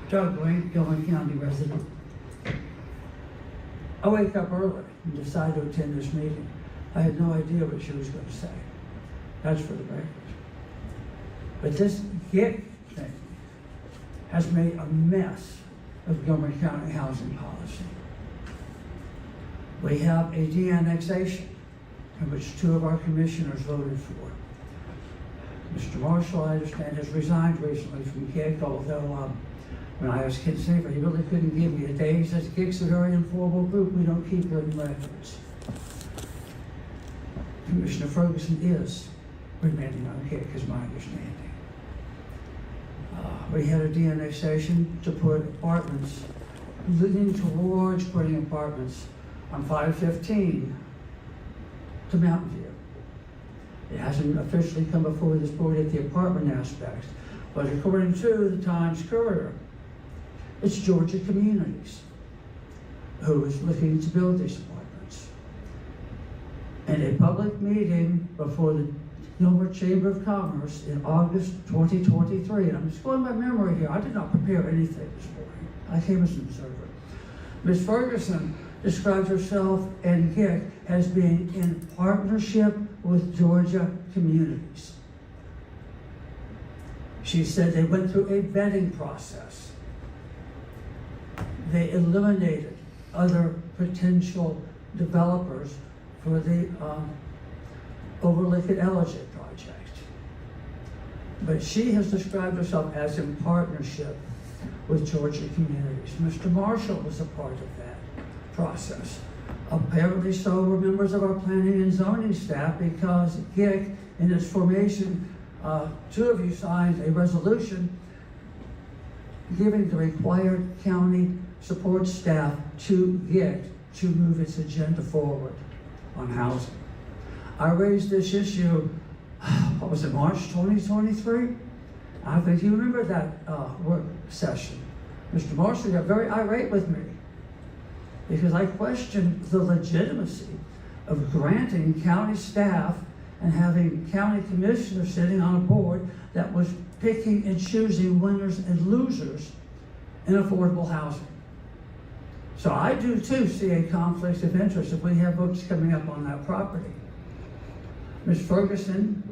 Doug Rink, Gilman County resident. I wake up early and decide to attend this meeting. I had no idea what she was going to say. That's for the record. But this GIC thing has made a mess of Gilman County housing policy. We have a de-annexation in which 2 of our commissioners voted for. Mr. Marshall, I understand, has resigned recently from GIC, although when I asked Kent Sanford, he really couldn't give me a day. He says, GIC's a very informal group. We don't keep written records. Commissioner Ferguson is remaining on GIC, is my understanding. We had a de-annexation to put apartments, leading towards putting apartments on 515 to Mountain View. It hasn't officially come before this board at the apartment aspect, but according to the Times Courier, it's Georgia Communities who is looking to build these apartments. In a public meeting before the Gilbert Chamber of Commerce in August 2023, and I'm just going by memory here, I did not prepare anything this morning. I came as an observer. Ms. Ferguson describes herself and GIC as being in partnership with Georgia Communities. She said they went through a vetting process. They eliminated other potential developers for the Overlook at Elgin project. But she has described herself as in partnership with Georgia Communities. Mr. Marshall was a part of that process. Apparently so were members of our planning and zoning staff, because GIC, in its formation, 2 of you signed a resolution giving the required county support staff to GIC to move its agenda forward on housing. I raised this issue, what was it, March 2023? I think you remember that work session. Mr. Marshall got very irate with me because I questioned the legitimacy of granting county staff and having county commissioners sitting on a board that was picking and choosing winners and losers in affordable housing. So I do too see a conflict of interest if we have votes coming up on that property. Ms. Ferguson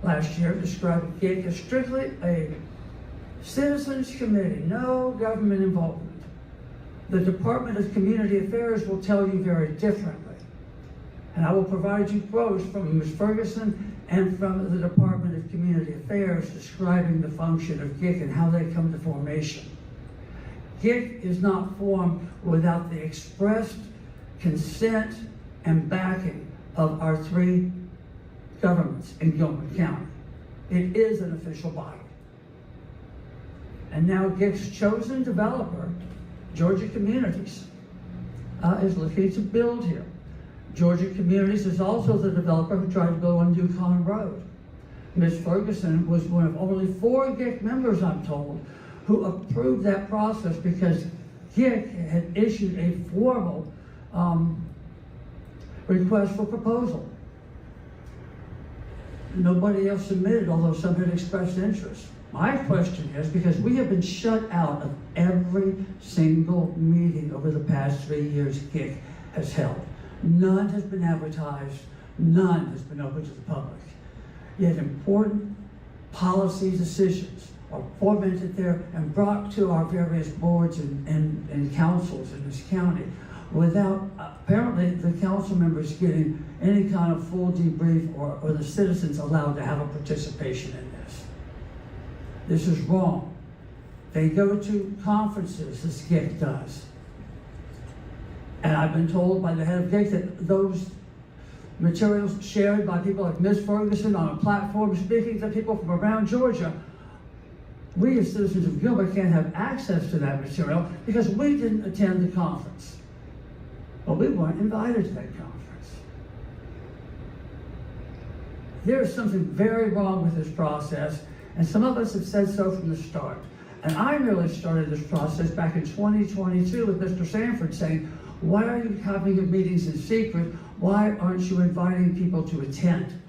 last year described GIC as strictly a citizens committee, no government involvement. The Department of Community Affairs will tell you very differently. And I will provide you quotes from Ms. Ferguson and from the Department of Community Affairs describing the function of GIC and how they come to formation. GIC is not formed without the expressed consent and backing of our 3 governments in Gilman County. It is an official body. And now GIC's chosen developer, Georgia Communities, is looking to build here. Georgia Communities is also the developer who tried to build on Yukon Road. Ms. Ferguson was one of only 4 GIC members, I'm told, who approved that process because GIC had issued a formal request for proposal. Nobody else submitted, although some had expressed interest. My question is, because we have been shut out of every single meeting over the past 3 years GIC has held. None has been advertised, none has been open to the public. Yet important policy decisions are fomented there and brought to our various boards and councils in this county without apparently the council members getting any kind of full debrief or the citizens allowed to have a participation in this. This is wrong. They go to conferences, this GIC does. And I've been told by the head of GIC that those materials shared by people like Ms. Ferguson on a platform speaking to people from around Georgia, we as citizens of Gilbert can't have access to that material because we didn't attend the conference. But we weren't invited to that conference. There's something very wrong with this process, and some of us have said so from the start. And I really started this process back in 2022 with Mr. Sanford saying, why are you having your meetings in secret? Why aren't you inviting people to attend?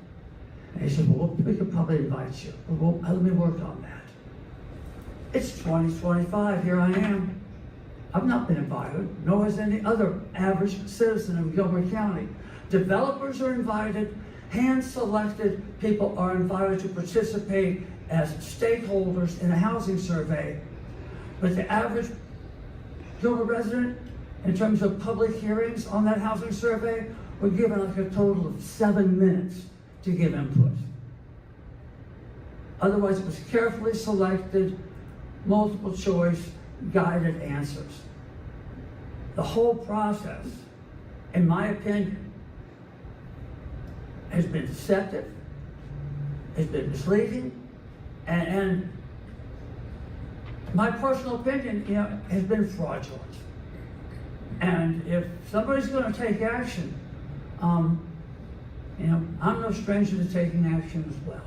And he said, well, we could probably invite you. Well, let me work on that. It's 2025, here I am. I've not been invited, nor has any other average citizen of Gilbert County. Developers are invited, hand-selected people are invited to participate as stakeholders in a housing survey. But the average Gilbert resident, in terms of public hearings on that housing survey, were given like a total of 7 minutes to give input. Otherwise, it was carefully selected, multiple choice, guided answers. The whole process, in my opinion, has been deceptive, has been misleading, and my personal opinion, has been fraudulent. And if somebody's going to take action, I'm no stranger to taking action as well.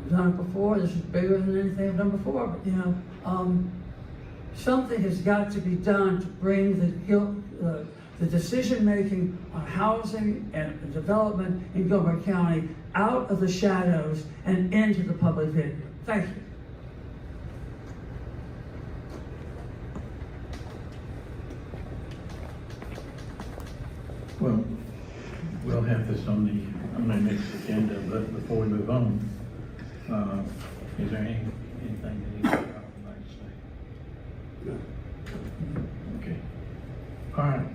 I've done it before. This is bigger than anything I've done before. But something has got to be done to bring the decision-making on housing and development in Gilbert County out of the shadows and into the public video. Thank you. Well, we'll have this on the next agenda, but before we move on, is there anything that either of you would like to say? No. Okay. All right.